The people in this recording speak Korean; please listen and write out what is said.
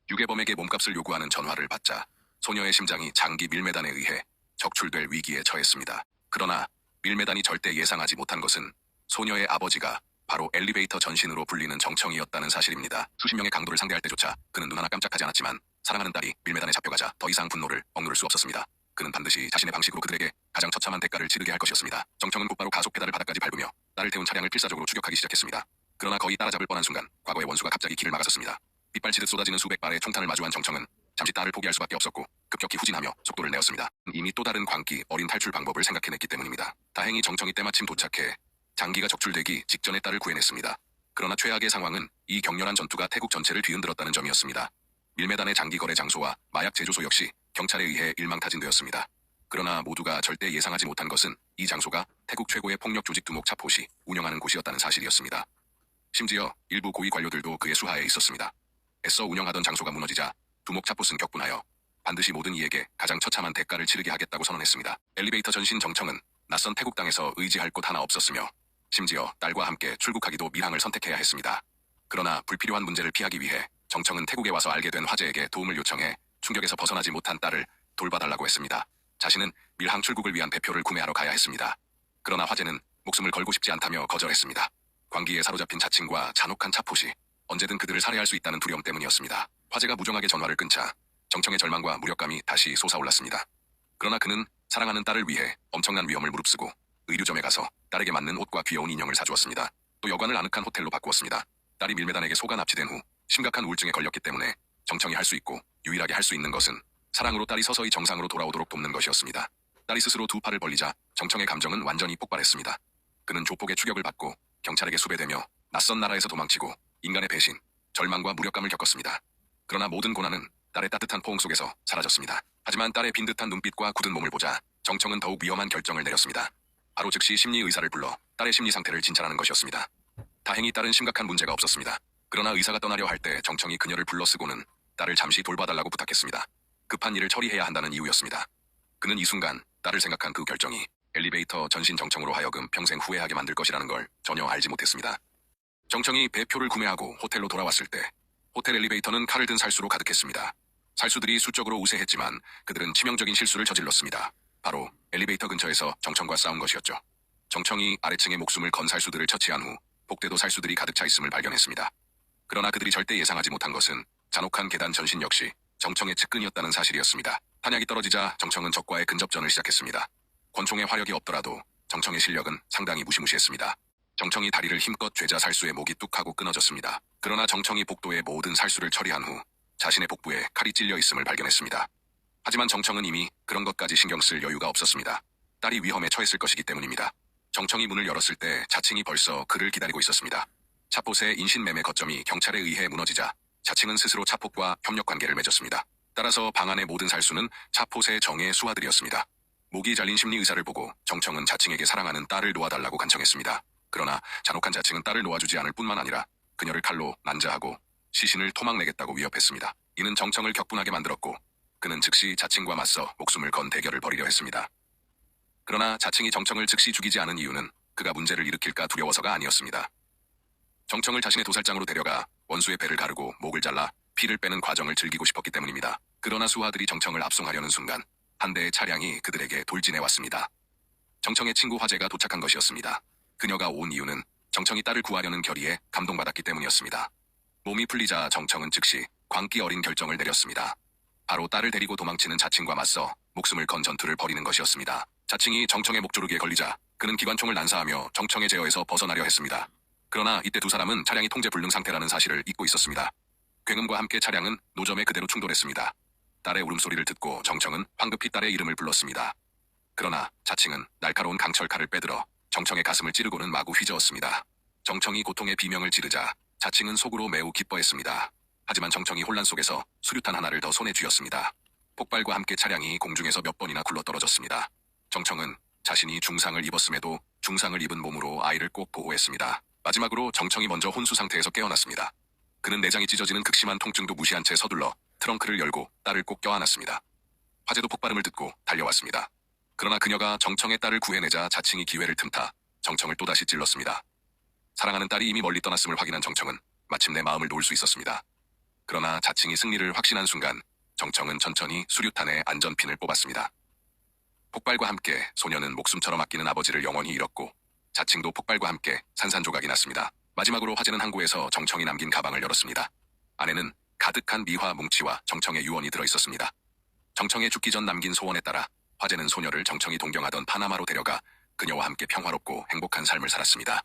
유괴범에게 몸값을 요구하는 전화를 받자 소녀의 심장이 장기 밀매단에 의해 적출될 위기에 처했습니다. 그러나 밀매단이 절대 예상하지 못한 것은 소녀의 아버지가 바로 엘리베이터 전신으로 불리는 정청이었다는 사실입니다. 수십 명의 강도를 상대할 때조차 그는 눈 하나 깜짝하지 않았지만 사랑하는 딸이 밀매단에 잡혀가자 더 이상 분노를 억누를 수 없었습니다. 그는 반드시 자신의 방식으로 그들에게 가장 처참한 대가를 치르게 할 것이었습니다. 정청은 곧바로 가속 페달을 바닥까지 밟으며 딸을 태운 차량을 필사적으로 추격하기 시작했습니다. 그러나 거의 따라잡을 뻔한 순간 과거의 원수가 갑자기 길을 막아섰습니다. 빗발치듯 쏟아지는 수백 발의 총탄을 마주한 정청은 잠시 딸을 포기할 수밖에 없었고 급격히 후진하며 속도를 내었습니다. 이미 또 다른 광기 어린 탈출 방법을 생각해냈기 때문입니다. 다행히 정청이 때마침 도착해 장기가 적출되기 직전에 딸을 구해냈습니다. 그러나 최악의 상황은 이 격렬한 전투가 태국 전체를 뒤흔들었다는 점이었습니다. 밀매단의 장기 거래 장소와 마약 제조소 역시 경찰에 의해 일망타진되었습니다. 그러나 모두가 절대 예상하지 못한 것은 이 장소가 태국 최고의 폭력 조직 두목 차포시 운영하는 곳이었다는 사실이었습니다. 심지어 일부 고위 관료들도 그의 수하에 있었습니다. 애써 운영하던 장소가 무너지자 두목 차포스는 격분하여 반드시 모든 이에게 가장 처참한 대가를 치르게 하겠다고 선언했습니다. 엘리베이터 전신 정청은 낯선 태국 땅에서 의지할 곳 하나 없었으며 심지어 딸과 함께 출국하기도 밀항을 선택해야 했습니다. 그러나 불필요한 문제를 피하기 위해 정청은 태국에 와서 알게 된 화제에게 도움을 요청해 충격에서 벗어나지 못한 딸을 돌봐달라고 했습니다. 자신은 밀항 출국을 위한 배표를 구매하러 가야 했습니다. 그러나 화제는 목숨을 걸고 싶지 않다며 거절했습니다. 광기에 사로잡힌 자칭과 잔혹한 차포시, 언제든 그들을 살해할 수 있다는 두려움 때문이었습니다. 화제가 무정하게 전화를 끊자 정청의 절망과 무력감이 다시 솟아올랐습니다. 그러나 그는 사랑하는 딸을 위해 엄청난 위험을 무릅쓰고 의류점에 가서 딸에게 맞는 옷과 귀여운 인형을 사주었습니다. 또 여관을 아늑한 호텔로 바꾸었습니다. 딸이 밀매단에게 속아 납치된 후 심각한 우울증에 걸렸기 때문에 정청이 할 수 있고 유일하게 할 수 있는 것은 사랑으로 딸이 서서히 정상으로 돌아오도록 돕는 것이었습니다. 딸이 스스로 두 팔을 벌리자 정청의 감정은 완전히 폭발했습니다. 그는 조폭의 추격을 받고 경찰에게 수배되며 낯선 나라에서 도망치고 인간의 배신, 절망과 무력감을 겪었습니다. 그러나 모든 고난은 딸의 따뜻한 포옹 속에서 사라졌습니다. 하지만 딸의 빈 듯한 눈빛과 굳은 몸을 보자 정청은 더욱 위험한 결정을 내렸습니다. 바로 즉시 심리 의사를 불러 딸의 심리 상태를 진찰하는 것이었습니다. 다행히 딸은 심각한 문제가 없었습니다. 그러나 의사가 떠나려 할 때 정청이 그녀를 불러 쓰고는 딸을 잠시 돌봐달라고 부탁했습니다. 급한 일을 처리해야 한다는 이유였습니다. 그는 이 순간 딸을 생각한 그 결정이 엘리베이터 전신 정청으로 하여금 평생 후회하게 만들 것이라는 걸 전혀 알지 못했습니다. 정청이 배표를 구매하고 호텔로 돌아왔을 때 호텔 엘리베이터는 칼을 든 살수로 가득했습니다. 살수들이 수적으로 우세했지만 그들은 치명적인 실수를 저질렀습니다. 바로 엘리베이터 근처에서 정청과 싸운 것이었죠. 정청이 아래층의 목숨을 건 살수들을 처치한 후 복대도 살수들이 가득 차 있음을 발견했습니다. 그러나 그들이 절대 예상하지 못한 것은 잔혹한 계단 전신 역시 정청의 측근이었다는 사실이었습니다. 탄약이 떨어지자 정청은 적과의 근접전을 시작했습니다. 권총의 화력이 없더라도 정청의 실력은 상당히 무시무시했습니다. 정청이 다리를 힘껏 죄자 살수의 목이 뚝 하고 끊어졌습니다. 그러나 정청이 복도의 모든 살수를 처리한 후 자신의 복부에 칼이 찔려 있음을 발견했습니다. 하지만 정청은 이미 그런 것까지 신경 쓸 여유가 없었습니다. 딸이 위험에 처했을 것이기 때문입니다. 정청이 문을 열었을 때 자칭이 벌써 그를 기다리고 있었습니다. 차포세의 인신매매 거점이 경찰에 의해 무너지자 자칭은 스스로 차폭과 협력관계를 맺었습니다. 따라서 방 안의 모든 살수는 차포세의 정의 수하들이었습니다. 목이 잘린 심리의사를 보고 정청은 자칭에게 사랑하는 딸을 놓아달라고 간청했습니다. 그러나 잔혹한 자칭은 딸을 놓아주지 않을 뿐만 아니라 그녀를 칼로 난자하고 시신을 토막내겠다고 위협했습니다. 이는 정청을 격분하게 만들었고 그는 즉시 자칭과 맞서 목숨을 건 대결을 벌이려 했습니다. 그러나 자칭이 정청을 즉시 죽이지 않은 이유는 그가 문제를 일으킬까 두려워서가 아니었습니다. 정청을 자신의 도살장으로 데려가 원수의 배를 가르고 목을 잘라 피를 빼는 과정을 즐기고 싶었기 때문입니다. 그러나 수하들이 정청을 압송하려는 순간 한 대의 차량이 그들에게 돌진해 왔습니다. 정청의 친구 화재가 도착한 것이었습니다. 그녀가 온 이유는 정청이 딸을 구하려는 결의에 감동받았기 때문이었습니다. 몸이 풀리자 정청은 즉시 광기 어린 결정을 내렸습니다. 바로 딸을 데리고 도망치는 자칭과 맞서 목숨을 건 전투를 벌이는 것이었습니다. 자칭이 정청의 목조르기에 걸리자 그는 기관총을 난사하며 정청의 제어에서 벗어나려 했습니다. 그러나 이때 두 사람은 차량이 통제 불능 상태라는 사실을 잊고 있었습니다. 굉음과 함께 차량은 노점에 그대로 충돌했습니다. 딸의 울음소리를 듣고 정청은 황급히 딸의 이름을 불렀습니다. 그러나 자칭은 날카로운 강철칼을 빼들어 정청의 가슴을 찌르고는 마구 휘저었습니다. 정청이 고통의 비명을 지르자 자칭은 속으로 매우 기뻐했습니다. 하지만 정청이 혼란 속에서 수류탄 하나를 더 손에 쥐었습니다. 폭발과 함께 차량이 공중에서 몇 번이나 굴러떨어졌습니다. 정청은 자신이 중상을 입었음에도 중상을 입은 몸으로 아이를 꼭 보호했습니다. 마지막으로 정청이 먼저 혼수 상태에서 깨어났습니다. 그는 내장이 찢어지는 극심한 통증도 무시한 채 서둘러 트렁크를 열고 딸을 꼭 껴안았습니다. 화재도 폭발음을 듣고 달려왔습니다. 그러나 그녀가 정청의 딸을 구해내자 자칭이 기회를 틈타 정청을 또다시 찔렀습니다. 사랑하는 딸이 이미 멀리 떠났음을 확인한 정청은 마침내 마음을 놓을 수 있었습니다. 그러나 자칭이 승리를 확신한 순간 정청은 천천히 수류탄의 안전핀을 뽑았습니다. 폭발과 함께 소녀는 목숨처럼 아끼는 아버지를 영원히 잃었고 자칭도 폭발과 함께 산산조각이 났습니다. 마지막으로 화재는 항구에서 정청이 남긴 가방을 열었습니다. 안에는 가득한 미화 뭉치와 정청의 유언이 들어있었습니다. 정청의 죽기 전 남긴 소원에 따라 화재는 소녀를 정청이 동경하던 파나마로 데려가 그녀와 함께 평화롭고 행복한 삶을 살았습니다.